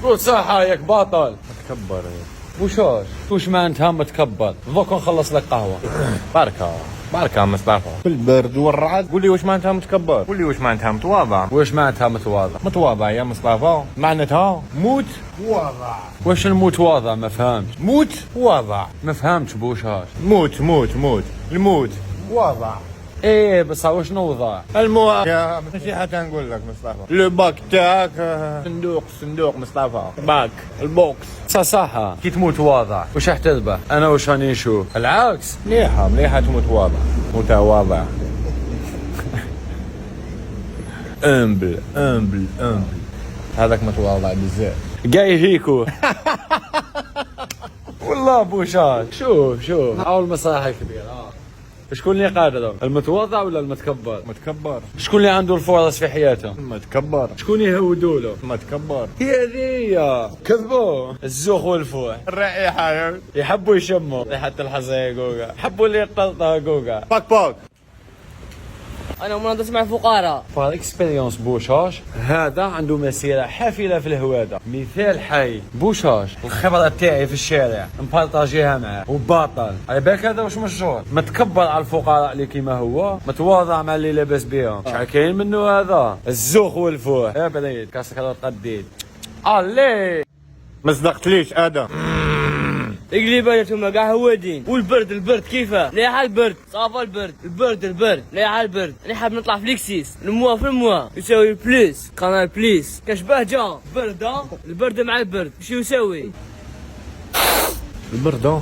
قول صحة ياك باطل. متكبر. وش معناتها متكبر؟ ضوك نخلص لك قهوة. باركة مصطفى. في البرد والرعد قول لي وش معناتها متكبر؟ قول لي وش معناتها متواضع؟ وش معناتها متواضع؟ متواضع يا مصطفى معناتها موت واضع. وش الموت واضع؟ ما فهمتش. موت واضع. ما فهمتش بوشاش. موت الموت واضع. ايه بس وش نوضع؟ يا ماشي حتى نقول لك مصطفى. لو باك تاعك صندوق مصطفى. باك البوكس. صح كي تموت واضع وش راح تذبح؟ انا وش راني نشوف العكس. مليحة تموت واضع. متواضع. امبل هذاك متواضع بزاف. جاي هيكو. والله بوشاش. شوف اول مصالح كبيرة. شكون اللي قادر؟ المتواضع ولا المتكبر؟ متكبر. شكون اللي عنده الفرص في حياته؟ متكبر. شكون يهودوا له؟ متكبر. هي ذي كذبوا الزوخ والفوح. الرائحة يحبوا يشموا ريحة الحصى جوجا، يحبوا اللي يطلطها جوجا. باك. انا مناضل مع الفقراء. فار اكسبيريونس بوشاش هذا عنده مسيرة حافلة في الهوادة، مثال حي. بوشاش الخبرة تاعي في الشارع نبارطاجيها معاه، وباطل على بالك هذا واش مشهور. متكبر على الفقراء اللي كيما هو، متواضع مع اللي لاباس بيهم. شحال كاين منه هذا الزوخ والفوح. يا بريد كاسكرة قديد. الي ما صدقتليش ادم. اقلي ثم كاع هوادين. والبرد كيفه؟ ليه البرد صافا البرد ليه البرد. انا حاب نطلع فليكسيس الموا في الموا يساوي بليس قناه بليس كاش بهجه البرد مع البرد شو يساوي؟ البردة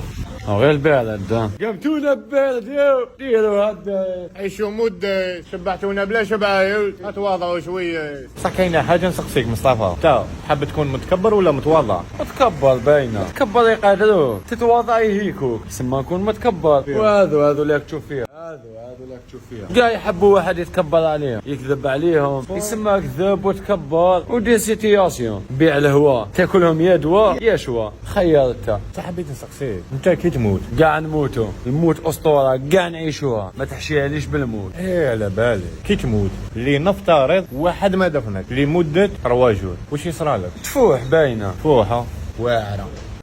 غير البارد. قمتونا ببارد يو ديروا هدا. عيشوا مدة شبعتونا بلا شبعة. اتواضعوا شوية. صح كاينة حاجة نسقسيك مصطفى. تا حاب تكون متكبر ولا متواضع؟ متكبر باينه. متكبر يقادروك، تتواضع يهيكوك. سما نكون متكبر. وهذو اللي تشوف فيها. هذو اللي تشوف فيها كاع يحبوا واحد يتكبر عليهم، يكذب عليهم، يسمى كذب وتكبر ودي سيتياسيون. بيع الهواء تاكلهم يا دواء يا شوا. خير انت. حبيت نسقسيك انت كي تموت. كاع نموتوا. الموت اسطوره كاع نعيشوها، ما تحشيها ليش بالموت. ايه على بالي كي تموت اللي نفترض واحد ما دفنك لمدة 4 شهور وش يصرى لك؟ تفوح باينه. فوحة واعرة.